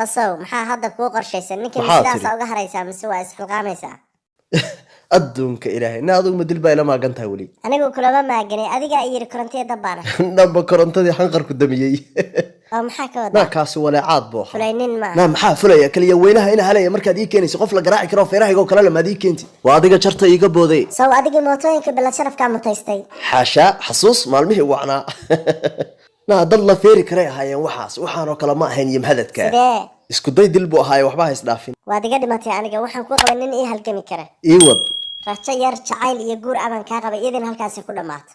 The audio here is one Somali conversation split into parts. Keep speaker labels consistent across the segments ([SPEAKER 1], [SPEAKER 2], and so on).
[SPEAKER 1] بصو محا هذا كو قرشيسا نينكي مسداس اوغا هريسا مسوا اسخلقاميسا
[SPEAKER 2] adduunka ilaahay naadu ma dilbaa ila maagantahay wali
[SPEAKER 1] anigu kulaba maaganay adiga ayir korontiya dabana
[SPEAKER 2] naba korontadii xanqarku damiyay
[SPEAKER 1] maxaa ka wada
[SPEAKER 2] kaasi walaacad boo
[SPEAKER 1] fulaynin ma
[SPEAKER 2] maxaa fulaya kaliya weynaha ina halaya markaad ii keenayso qof la garaaci karo feeraha kale lama adii keenti waa adiga jarta iiga booday
[SPEAKER 1] saw adiga mootooyinka bala sharafka mutaystay
[SPEAKER 2] xasha xasuus maalmihii wacnaa dad la feeri karay ahaayeen waxaanoo kale ma ahayn yimhadadka isku day dil buu ahaay waxba hays dhaafin
[SPEAKER 1] waa diga dhimatay aniga waxaan ku qaban nin ii halgami kara
[SPEAKER 2] ii wad
[SPEAKER 1] raja yar jacayl iyo guur aban ka qabay idin halkaas ku dhamaata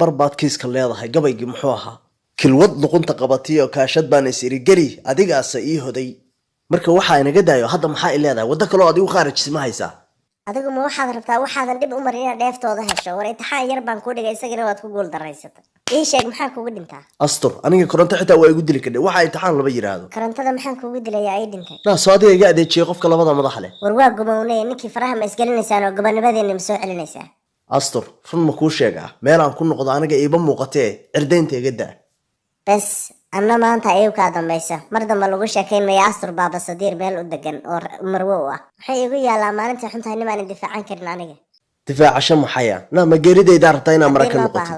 [SPEAKER 2] barbaad kiiska leedahay gabaygi muxuu ahaa kilwad luqunta qabatiyo kaashad baan isiri gari adigaas ii hoday marka waxa inaga daayo hadda maxaa i leedahay wada kale oo adigu khaarajis ma haysaa
[SPEAKER 1] adigu ma waxaad rabtaa waxaadan dib u marin dheeftooda hesho war intixaan yar baan ku dhigay isagana waad ku guul daraysatay ii sheeg maxaa kugu dhintaa
[SPEAKER 2] astur aniga koronto xitaa waa igu dili kadhay waxa intixaan laba yiraahdo
[SPEAKER 1] korontada maxaan kugu dilayaa ay dhintay
[SPEAKER 2] soo adiga iga adeejiyay qofka labada madax leh
[SPEAKER 1] war waa gumownay ninkii faraha ma isgalinaysaan oo gobanabadeena ma soo celinaysaa
[SPEAKER 2] astur run ma kuu sheegaa meel aan ku noqdo aniga iiba muuqatee cirdaynta iga daa
[SPEAKER 1] bas anna maanta ayuu kaa dambaysa mar damba lagu sheekaynaya astur baaba sadiir meel u degan oo marwo ah maxay igu yaalaa maalinta xuntahay nimaan difaacan karin aniga
[SPEAKER 2] difaacasho maxaya ma geeridayda rabtaa inaan maraka noqoto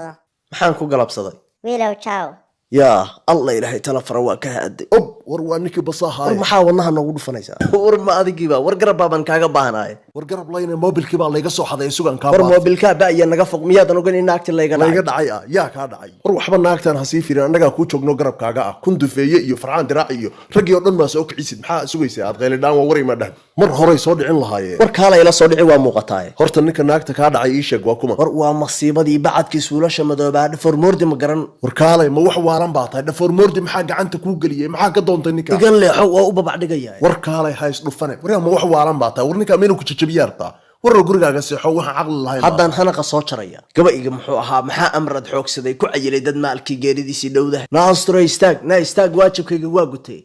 [SPEAKER 2] maxaan ku galabsaday
[SPEAKER 1] wiilow ciao
[SPEAKER 2] yaa allah ilaahay tala fara waa ka haaday war waa ninkii basahay maxaa wadnaha noogu dhufanaysaa war ma adigiiba war garab baan kaaga baahanaay war garab layna mobilkii baa layga soo xaday sugan ka war mobilka ba iyo naga foq miyaadan ogan in naagti layga dhacay yaa ka dhacay war waxba naagtan ha sii fiirin anaga ku joogno garabkaaga ah kun dufeeye iyo farxaan diraac iyo rag iyo dhan ma soo kicisid maxaa sugaysaa aad qeylidaan waa waray ma dhahan mar hore soo dhicin lahaayeen war kaala ila soo dhici waa muuqataa horta ninka naagta ka dhacay ii sheeg waa kuma war waa masiibadii bacadkii suulasha madoobaad formoordi ma garan war kaalay ma wax waalan baa tahay formoordi maxaa gacanta ku galiyay maxaa ka doontay ninka igan leexo waa u babac dhigaya war kaalay hays dhufane war ma wax waalan baa tahay war ninka meenu ku jajabiyaarta war gurigaaga seexo waxa aqli lahayn haddaan hanaqa soo jaraya gabayga muxuu ahaa maxaa amrad xoogsaday ku cayilay dad maalkii geeridiisii dhowdahay naastro istaag waajibkayga waa gutay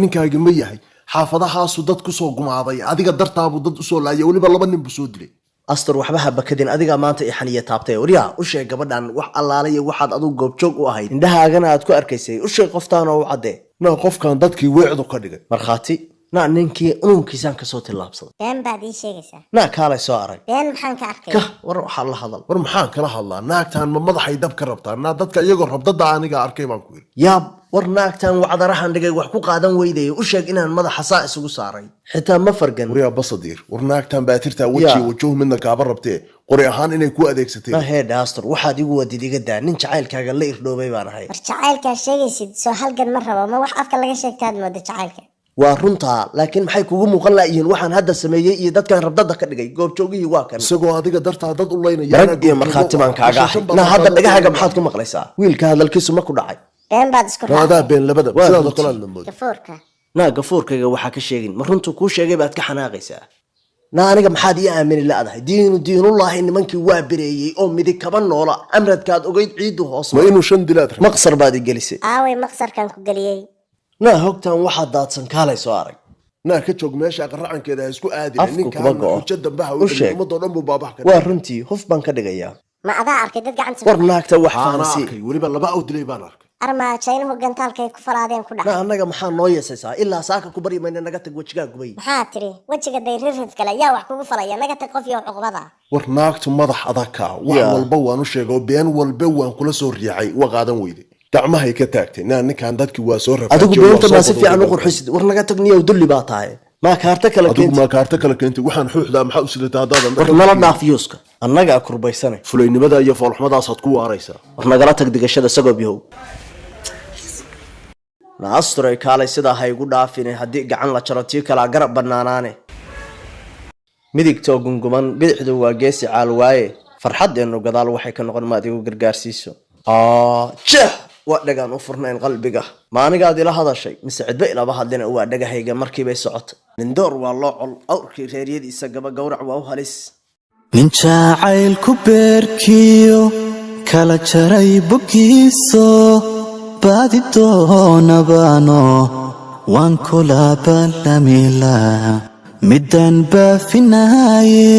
[SPEAKER 2] ninkaaga ma yahay xaafadahaasu dad ku soo gumaaday adiga dartaabu dad u soo laayay waliba laba nin buu soo dilay astur waxba ha bakadin adiga maanta i xaniya taabtay waryaa u sheeg gabadhan wax allaalayo waxaad adigu goobjoog u ahayd indhahaagana aad ku arkaysay u sheeg qoftaan oo u cadee qofkan dadkii weecdu ka dhigay markhaati ninkii ununkiisaan kasoo tillaabsaday
[SPEAKER 1] been baad ii sheegaysaa
[SPEAKER 2] kaalay soo arag
[SPEAKER 1] been maxaan ka arkay
[SPEAKER 2] war waxaa la hadal war maxaan kala hadlaa naagtaan ma madaxay dab ka rabtaa dadka iyagoo rabdada aniga arkay baan ku yiri yaab war naagtaan wacdarahan dhigay wax ku qaadan weyday u sheeg inaan madaxa saa isugu saaray xitaa ma fargan wariya basadiir war naagtaan baa tirtaa wajiga midna kaaba rabtee qori ahaan inay ku adeegsatay heedastor waxaad igu wadid iga daa nin jacaylkaaga la irdhoobay baan ahay
[SPEAKER 1] war jacaylkaa sheegaysid soo halgan ma rabo ma wax afka laga sheegtaad mooda jacaylka
[SPEAKER 2] waa runtaa laakiin maxay kugu muuqan laayihiin waxaan hadda sameeyey iyo dadkan rabdada ka dhigay goobjoogihii waa kan isagoo adiga dartaa dad u leynaya rag iyo markhaati baan kaaga ahay hadda dhagahaaga maxaad ku maqlaysaa wiilka hadalkiisu ma ku dhacay
[SPEAKER 1] been baad isku
[SPEAKER 2] raacdaa been labada sidaad kala hadlamood gafuurkayga waxaa ka sheegin ma runtu kuu sheegay baad ka xanaaqaysaa aniga maxaad ii aamini la'dahay diinullaahi nimankii waa bireeyey oo midig kaba noola amradkaad ogeyd ciiddu hoos ma inuu shan dilaad maqsar baad i gelisay
[SPEAKER 1] aaway maqsarkan ku geliyey
[SPEAKER 2] hogtaan waxaa daadsan kaalay soo arag ka joog meesha qaracankeeda ha isku aadin ninkaan xujo dambaha ummadoo dhan buu baabax ka waa runtii huf baan ka dhigayaa
[SPEAKER 1] ma adaa arkay dad gacanta
[SPEAKER 2] war naagta wax faansi weliba laba aw dilay baan arkay
[SPEAKER 1] armaajaynuhu gantaalkay ku falaadeen ku dhaca
[SPEAKER 2] annaga maxaa noo yeesaysaa ilaa saaka ku bari mayna naga tag wejigaa gubay
[SPEAKER 1] maxaa tiri wejiga dayrirrid kale yaa wax kugu falaya naga tag qof iyo cuqbada
[SPEAKER 2] war naagtu madax adagka wax walba waan u sheegay oo been walba waan kula soo riixay waa qaadan weyday gacmahay ka taagtay ninkaan dadkii waa soo rafay adigu beenta ma si fiican u qurxisid war naga tagniyo dulli baa tahay ma kaarta kala keentay waxaan xuuxdaa maxaa u sidataa daadan war nala dhaafiyuska annaga kurbaysane fulaynimada iyo foolxumadaasaad ku waaraysaa war nagala tag digashada sagoob yahow naasturay kaalay sidaa ha igu dhaafine haddii gacan la jaro tii kalaa garab bannaanaane midigtoo gunguman bidixdu waa geesi caal waaye farxaddeennu gadaal waxay ka noqon maad igu gargaarsiiso jah waa dhagaan u furnayn qalbiga ma anigaad ila hadashay mise cidba ilaba hadlina waa dhagahayga markiibay socota nindoor waa loo col awrkii reeryadiisa gaba gowrac waa u halis
[SPEAKER 3] nin jacayl ku beerkiyo kala jaray boggiiso baadi doonabaano waan kula ballamila midaan baafinaaye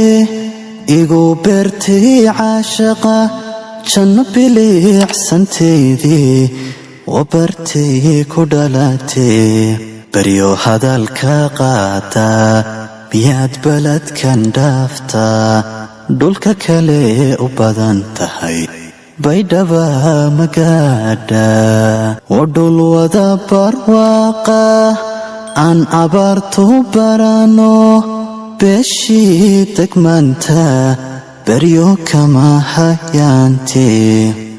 [SPEAKER 3] igu beertay caashaqa janno biliicsantaydii wabartay ku dhalatee baryo hadalka qaataa miyaad baladkan dhaaftaa dhulka kale u badan tahay baydhaba magaadha oo dhul wada barwaaqa aan abaartu barano beeshii degmaanta baryo kama hayaantee